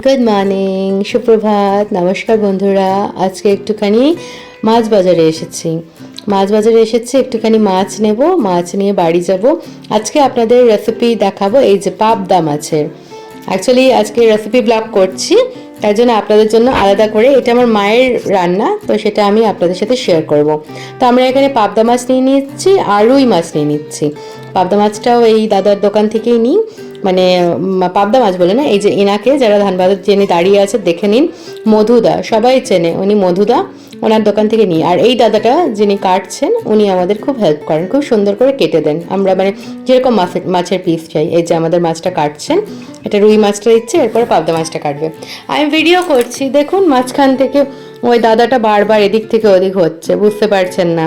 Good morning, সুপ্রভাত, নমস্কার বন্ধুরা। আজকে একটুখানি মাছ বাজারে এসেছি একটুখানি মাছ নেব, মাছ নিয়ে বাড়ি যাব। আজকে আপনাদের রেসিপি দেখাবো, এই যে পাবদা মাছের। অ্যাকচুয়ালি আজকে রেসিপি ব্লগ করছি, তাই জন্য আপনাদের জন্য আলাদা করে, এটা আমার মায়ের রান্না, তো সেটা আমি আপনাদের সাথে শেয়ার করব। তো আমরা এখানে পাবদা মাছ নিয়ে নিচ্ছি আর রুই মাছ নিয়ে নিচ্ছি। পাবদা মাছটাও এই দাদার দোকান থেকেই নিই, মানে পাবদা মাছ বলে না, এই যে এনাকে যারা ধানবাজার যিনি দাঁড়িয়ে আছে দেখে নিন, মধুদা, সবাই চেনে, উনি মধুদা, ওনার দোকান থেকে নিই। আর এই দাদাটা যিনি কাটছেন উনি আমাদের খুব হেল্প করেন, খুব সুন্দর করে কেটে দেন। আমরা মানে যেরকম মাছের পিস চাই, এই যে আমাদের মাছটা কাটছেন, এটা রুই মাছটা দিচ্ছে, এরপরে পাবদা মাছটা কাটবে। আমি ভিডিও করছি, দেখুন মাঝখান থেকে ওই দাদাটা বারবার এদিক থেকে ওদিক হচ্ছে, বুঝতে পারছেন না।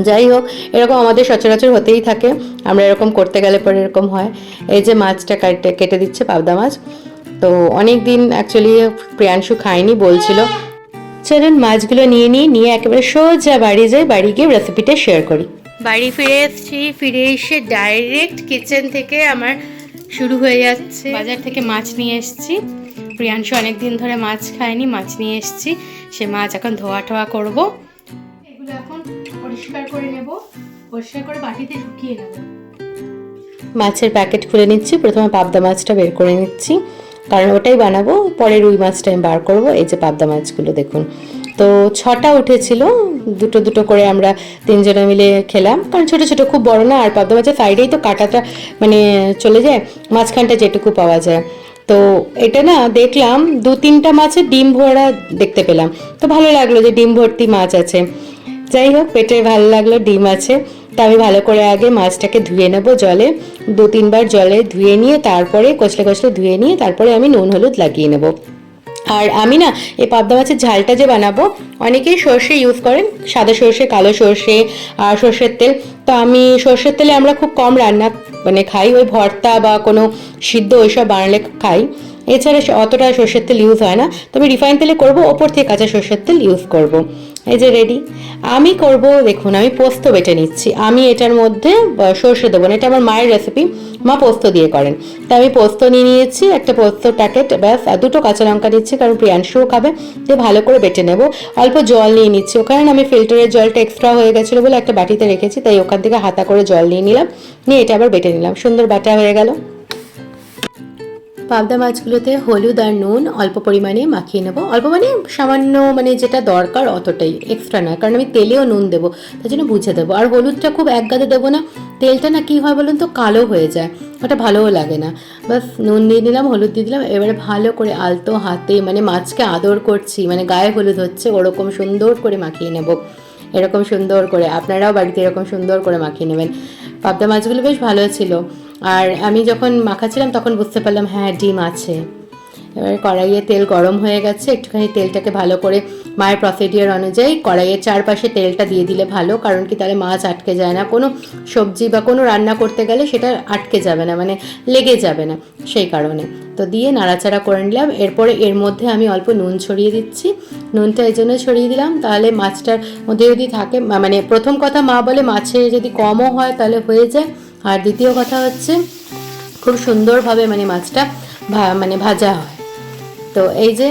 যাই হোক, এরকম আমাদের সচরাচর হতেই থাকে, আমরা এরকম করতে গেলে পরে এরকম হয়। এই যে মাছটা কেটে দিচ্ছে, পাবদা মাছ। তো অনেক দিন অ্যাকচুয়ালি প্রিয়াংশু খায়নি, বলছিল। চলুন মাছগুলো নিয়ে একেবারে সোজা বাড়ি যাই, বাড়ি গিয়ে রেসিপিটা শেয়ার করি। বাড়ি ফিরে এসেছি, ফিরে এসে ডাইরেক্ট কিচেন থেকে আমার শুরু হয়ে যাচ্ছে। বাজার থেকে মাছ নিয়ে এসেছি, প্রিয়াংশু অনেক দিন ধরে মাছ খায়নি, মাছ নিয়ে এসেছি। সে মাছ এখন ধোয়া টোয়া করবো, এগুলো এখন পরিষ্কার করে নেব, পরিষ্কার করে বাটিতে ঢুকিয়ে নেব। মাছের প্যাকেট খুলে নিচ্ছি, প্রথমে পাবদা মাছটা বের করে নিচ্ছি, কারণ ওটাই বানাবো, পরে রুই মাছটা আমি বার করবো। এই যে পাবদা মাছগুলো দেখুন, তো 6টা উঠেছিল, দুটো দুটো করে আমরা 3জনে মিলে খেলাম, কারণ ছোটো ছোটো, খুব বড় না। আর পাবদা মাছের সাইডেই তো কাঁটাটা মানে চলে যায়, মাঝখানটা যেটুকু পাওয়া যায়। তো এটা না দেখলাম 2-3টা মাছের ডিম ভরা দেখতে পেলাম, তো ভালো লাগলো যে ডিম ভর্তি মাছ আছে। যাই হোক, পেটে ভালো লাগলো ডিম আছে। তা আমি ভালো করে আগে মাছটাকে ধুয়ে নেব জলে, 2-3বার জলে ধুয়ে নিয়ে তারপরে কচলে কচলে ধুয়ে নিয়ে তারপরে আমি নুন হলুদ লাগিয়ে নেব। আর আমি না এই পাবদা মাছের ঝালটা যে বানাবো, অনেকেই সর্ষে ইউজ করেন, সাদা সর্ষে, কালো সর্ষে আর সর্ষের তেল। তো আমি সর্ষের তেলে আমরা খুব কম রান্না মানে খাই, ওই ভর্তা বা কোনো সিদ্ধ ওইসব বানালে খাই, এছাড়া অতটা সর্ষের তেল ইউজ হয় না। তবে রিফাইন তেলে করব, ওপর থেকে কাঁচা সর্ষের তেল ইউজ করব। এই যে রেডি আমি করব, দেখুন আমি পোস্ত বেটে নিচ্ছি। আমি এটার মধ্যে সর্ষে দেবো না, এটা আমার মায়ের রেসিপি, মা পোস্ত দিয়ে করেন। তা আমি পোস্ত নিয়ে নিয়েছি, একটা পোস্ত প্যাকেট, ব্যাস। আর 2টো কাঁচা লঙ্কা নিচ্ছি, কারণ প্রিয়াংশুও খাবে, দিয়ে ভালো করে বেটে নেব। অল্প জল নিয়ে নিচ্ছি, ওখানে আমি ফিল্টারের জলটা এক্সট্রা হয়ে গেছিলো বলে একটা বাটিতে রেখেছি, তাই ওখান থেকে হাতা করে জল নিয়ে নিলাম, নিয়ে এটা আবার বেটে নিলাম, সুন্দর বাটা হয়ে গেল। পাবদা মাছগুলোতে হলুদ আর নুন অল্প পরিমাণে মাখিয়ে নেব, অল্প মানে সামান্য, মানে যেটা দরকার অতটাই, এক্সট্রা না, কারণ আমি তেলেও নুন দেবো, তার জন্য বুঝে দেবো। আর হলুদটা খুব একগাদা দেবো না, তেলটা না কী হয় বলুন তো, কালো হয়ে যায়, ওটা ভালোও লাগে না। বাস নুন দিয়ে দিলাম, হলুদ দিয়ে দিলাম, এবারে ভালো করে আলতো হাতে, মানে মাছকে আদর করছি, মানে গায়ে হলুদ হচ্ছে ওরকম সুন্দর করে মাখিয়ে নেব। এরকম সুন্দর করে আপনারাও বাড়িতে এরকম সুন্দর করে মাখিয়ে নেবেন। পাবদা মাছগুলো বেশ ভালো ছিল। আর আমি যখন মাখাচ্ছিলাম তখন বুঝতে পারলাম হ্যাঁ ডিম আছে। এবার কড়াইয়ে তেল গরম হয়ে গেছে, একটুখানি তেলটাকে ভালো করে মায়ের প্রসিডিওর অনুযায়ী কড়াইয়ের চারপাশে তেলটা দিয়ে দিলে ভালো, কারণ কি তাহলে মাছ আটকে যায় না, কোনো সবজি বা কোনো রান্না করতে গেলে সেটা আটকে যাবে না, মানে লেগে যাবে না, সেই কারণে। তো দিয়ে নাড়াচাড়া করে নিলাম, এরপরে এর মধ্যে আমি অল্প নুন ছড়িয়ে দিচ্ছি। নুনটা এই জন্য ছড়িয়ে দিলাম, তাহলে মাছটার মধ্যে যদি থাকে, মানে প্রথম কথা মা বলে মাছে যদি কমও হয় তাহলে হয়ে যায়, আর দ্বিতীয় কথা হচ্ছে খুব সুন্দরভাবে মানে মাছটা মানে ভাজা হয়। তো এই যে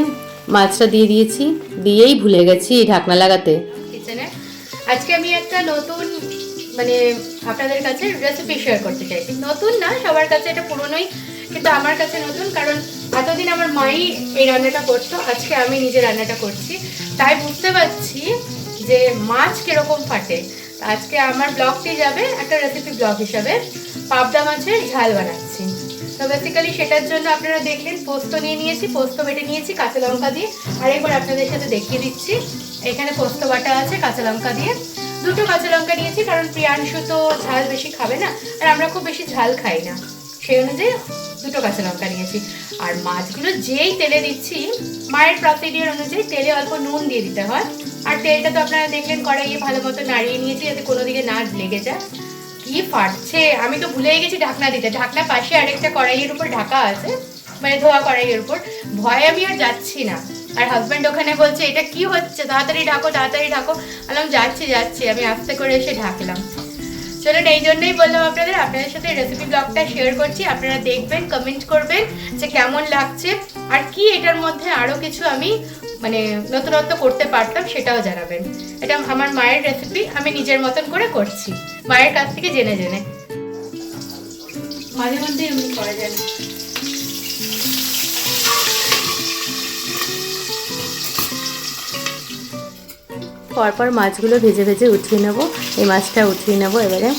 মাছটা দিয়ে দিয়েছি, দিয়েই ভুলে গেছি ঢাকনা লাগাতে। কিচেনে আজকে আমি একটা নতুন মানে আপনাদের কাছে রেসিপি শেয়ার করতে চাইছি। নতুন না, সবার কাছে এটা পুরনোই, কিন্তু আমার কাছে নতুন, কারণ এতদিন আমার মাই এই রান্নাটা করতো, আজকে আমি নিজে রান্নাটা করছি, তাই বুঝতে পারছি যে মাছ কিরকম ফাটে। আজকে আমার ব্লগটি যাবে একটা রেসিপি ব্লগ হিসাবে, পাবদা মাছের ঝাল বানাচ্ছি। তো বেসিক্যালি সেটার জন্য আপনারা দেখলেন পোস্ত নিয়ে নিয়েছি, পোস্ত বেটে নিয়েছি কাঁচা লঙ্কা দিয়ে। আর একবার আপনাদের সাথে দেখিয়ে দিচ্ছি, এখানে পোস্ত বাটা আছে কাঁচা লঙ্কা দিয়ে, 2টো কাঁচা লঙ্কা নিয়েছি, কারণ প্রিয়াংশু তো ঝাল বেশি খাবে না, আর আমরা খুব বেশি ঝাল খাই না, সেই অনুযায়ী 2টো কাঁচা লঙ্কা নিয়েছি। আর মাছগুলো যেই তেলে দিচ্ছি, মায়ের প্রসিডিওর অনুযায়ী তেলে অল্প নুন দিয়ে দিতে হয়। আর তেলটা তো আপনারা দেখলেন কড়াইয়ে ভালো মতো নাড়িয়ে নিয়েছি, যাতে কোনো দিকে না লেগে যায়। কি ফাটছে, আমি তো ভুলেই গেছি ঢাকনা দিতে, ঢাকনা পাশে আরেকটা কড়াইয়ের উপর ঢাকা আছে, মানে ধোয়া কড়াইয়ের উপর, ভয়ে আমি আর যাচ্ছি না। আর হাজব্যান্ড ওখানে বলছে এটা কি হচ্ছে, তাড়াতাড়ি ঢাকো তাড়াতাড়ি ঢাকো, বললাম যাচ্ছি যাচ্ছি, আমি আস্তে করে এসে ঢাকলাম। চলুন, এই জন্যই বললাম আপনাদের সাথে রেসিপি ব্লগটা শেয়ার করছি। আপনারা দেখবেন, কমেন্ট করবেন যে কেমন লাগছে, আর কি এটার মধ্যে আরও কিছু আমি মানে নতুনত্ব করতে পারতাম সেটাও জানাবেন। এটা আমার মায়ের রেসিপি, আমি নিজের মতন করে করছি, মায়ের কাছ থেকে জেনে জেনে। মাঝে মধ্যে এমনি করা যায় না। পরপর মাছগুলো ভেজে ভেজে উঠিয়ে নেব। এই মাছটা উঠিয়ে নেব। এবারে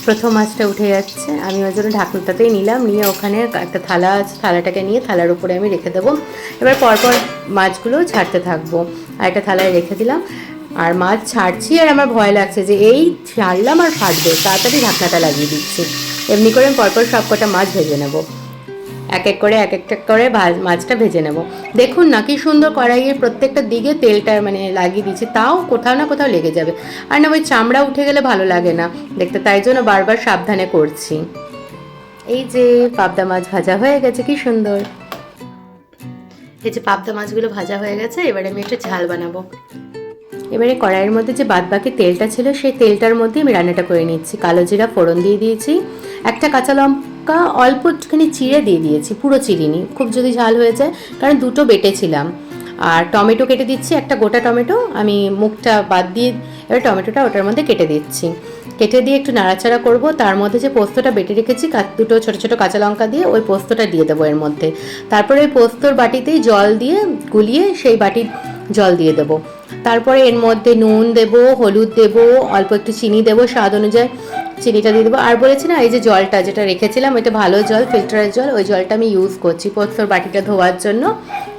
প্রথম মাছটা উঠে যাচ্ছে, আমি ওই জন্য ঢাকনাটাতেই নিলাম, নিয়ে ওখানে একটা থালা আছে, থালাটাকে নিয়ে থালার উপরে আমি রেখে দেবো। এবার পরপর মাছগুলো ছাড়তে থাকবো। আর একটা থালায় রেখে দিলাম, আর মাছ ছাড়ছি আর আমার ভয় লাগছে যে এই ছাড়লাম আর ফাটবে, তাড়াতাড়ি ঢাকনাটা লাগিয়ে দিচ্ছি। এমনি করে আমি পরপর সব কটা মাছ ভেজে নেব, এক এক একটা করে মাছটা ভেজে নেব। দেখুন না কি সুন্দর কড়াইয়ের প্রত্যেকটা দিকে তেলটা মানে লাগিয়ে দিচ্ছি, তাও কোথাও না কোথাও লেগে যাবে। আর না ওই চামড়া উঠে গেলে ভালো লাগে না দেখতে, তাই জন্য বারবার সাবধানে করছি। এই যে পাবদা মাছ ভাজা হয়ে গেছে, কি সুন্দর। এই যে পাবদা মাছগুলো ভাজা হয়ে গেছে, এবারে আমি একটু ঝাল বানাবো। এবারে কড়াইয়ের মধ্যে যে বাদবাকি তেলটা ছিল সেই তেলটার মধ্যে আমি রান্নাটা করে নিচ্ছি। কালো জিরা ফোড়ন দিয়ে দিয়েছি, একটা কাঁচা লঙ্কা অল্প একটুখানি চিড়ে দিয়ে দিয়েছি, পুরো চিড়িনি, খুব যদি ঝাল হয়ে যায়, কারণ দুটো বেটেছিলাম। আর টমেটো কেটে দিচ্ছি, একটা গোটা টমেটো, আমি মুখটা বাদ দিয়ে এবার টমেটোটা ওটার মধ্যে কেটে দিচ্ছি। কেটে দিয়ে একটু নাড়াচাড়া করব, তার মধ্যে যে পোস্তটা বেটে রেখেছি দুটো ছোট ছোট কাঁচা লঙ্কা দিয়ে ওই পোস্তটা দিয়ে দেবো এর মধ্যে। তারপরে ওই পোস্তর বাটিতেই জল দিয়ে গুলিয়ে সেই বাটির জল দিয়ে দেবো। তারপরে এর মধ্যে নুন দেবো, হলুদ দেবো, অল্প একটু চিনি দেবো, স্বাদ অনুযায়ী চিনিটা দিয়ে দেবো। আর বলেছি না এই যে জলটা যেটা রেখেছিলাম, এটা ভালো জল, ফিল্টারের জল, ওই জলটা আমি ইউজ করছি পোস্তর বাটিটা ধোয়ার জন্য।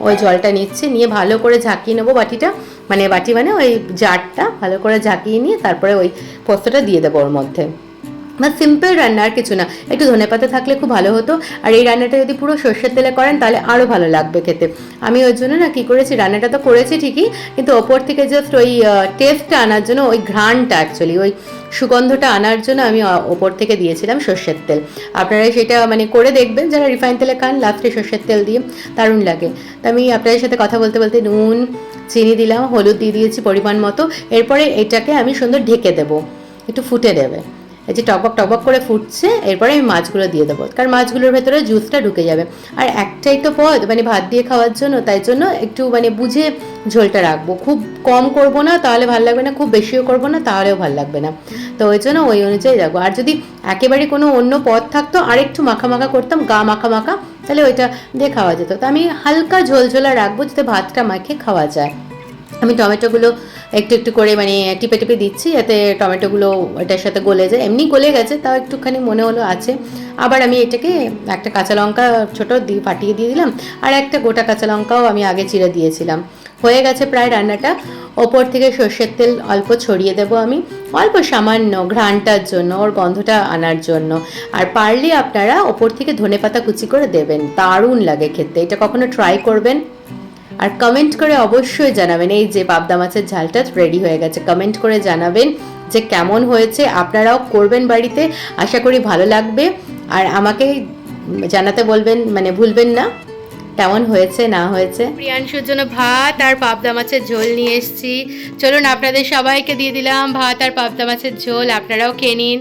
ওই জলটা নিচ্ছি, নিয়ে ভালো করে ঝাঁকিয়ে নেবো বাটিটা, মানে বাটি মানে ওই জারটা ভালো করে ঝাঁকিয়ে নিয়ে তারপরে ওই পোস্তটা দিয়ে দেবো ওর মধ্যে। মানে সিম্পল রান্না, আর কিছু না। একটু ধনেপাতা থাকলে খুব ভালো হতো, আর এই রান্নাটা যদি পুরো সর্ষের তেলে করেন তাহলে আরও ভালো লাগবে খেতে। আমি ওই জন্য না কী করেছি, রান্নাটা তো করেছি ঠিকই, কিন্তু ওপর থেকে জাস্ট ওই টেস্টটা আনার জন্য, ওই ঘ্রাণটা অ্যাকচুয়ালি ওই সুগন্ধটা আনার জন্য আমি ওপর থেকে দিয়েছিলাম সর্ষের তেল। আপনারা সেটা মানে করে দেখবেন, যারা রিফাইন তেলে খান লাস্টে সর্ষের তেল দিয়ে দারুণ লাগে। তো আমি আপনাদের সাথে কথা বলতে বলতে নুন চিনি দিলাম, হলুদ দিয়ে দিয়েছি পরিমাণ মতো। এরপরে এটাকে আমি সুন্দর ঢেকে দেবো, একটু ফুটে দেবে। এই যে টকবক করে ফুটছে, এরপরে আমি মাছগুলো দিয়ে দেবো, কারণ মাছগুলোর ভেতরে জুসটা ঢুকে যাবে। আর একটাই তো পদ মানে ভাত দিয়ে খাওয়ার জন্য, তাই জন্য একটু মানে বুঝে ঝোলটা রাখবো, খুব কম করব না তাহলে ভালো লাগবে না, খুব বেশিও করব না তাহলেও ভালো লাগবে না। তো ওই জন্য ওই অনুযায়ী রাখবো। আর যদি একেবারে কোনো অন্য পদ থাকতো আর একটু মাখা মাখা করতাম, গা মাখা মাখা, তাহলে ওইটা দিয়ে খাওয়া যেত। তো আমি হালকা ঝোলঝোলা রাখবো যাতে ভাতটা মাখে খাওয়া যায়। আমি টমেটোগুলো একটু একটু করে মানে টিপে টিপে দিচ্ছি যাতে টমেটোগুলো এটার সাথে গলে যায়। এমনি গলে গেছে, তাও একটুখানি মনে হলো আছে। আবার আমি এটাকে একটা কাঁচা লঙ্কা ছোটো দিয়ে ফাটিয়ে দিয়ে দিলাম, আর একটা গোটা কাঁচা লঙ্কাও আমি আগে চিড়ে দিয়েছিলাম। হয়ে গেছে প্রায় রান্নাটা। ওপর থেকে সর্ষের তেল অল্প ছড়িয়ে দেবো আমি, অল্প সামান্য ঘ্রাণটার জন্য, ওর গন্ধটা আনার জন্য। আর পারলে আপনারা ওপর থেকে ধনেপাতা কুচি করে দেবেন, দারুণ লাগে খেতে। এটা কখনো ট্রাই করবেন, আর কমেন্ট করে অবশ্যই জানাবেন। এই যে পাবদা মাছের ঝালটা রেডি হয়ে গেছে, কমেন্ট করে জানাবেন যে কেমন হয়েছে। আপনারাও করবেন বাড়িতে, আশা করি ভালো লাগবে। আর আমাকে জানাতে বলবেন, মানে ভুলবেন না কেমন হয়েছে না হয়েছে। প্রিয়াংশুর জন্য ভাত আর পাবদা মাছের ঝোল নিয়ে এসেছি, চলুন আপনাদের সবাইকে দিয়ে দিলাম ভাত আর পাবদা মাছের ঝোল, আপনারাও খেয়ে নিন।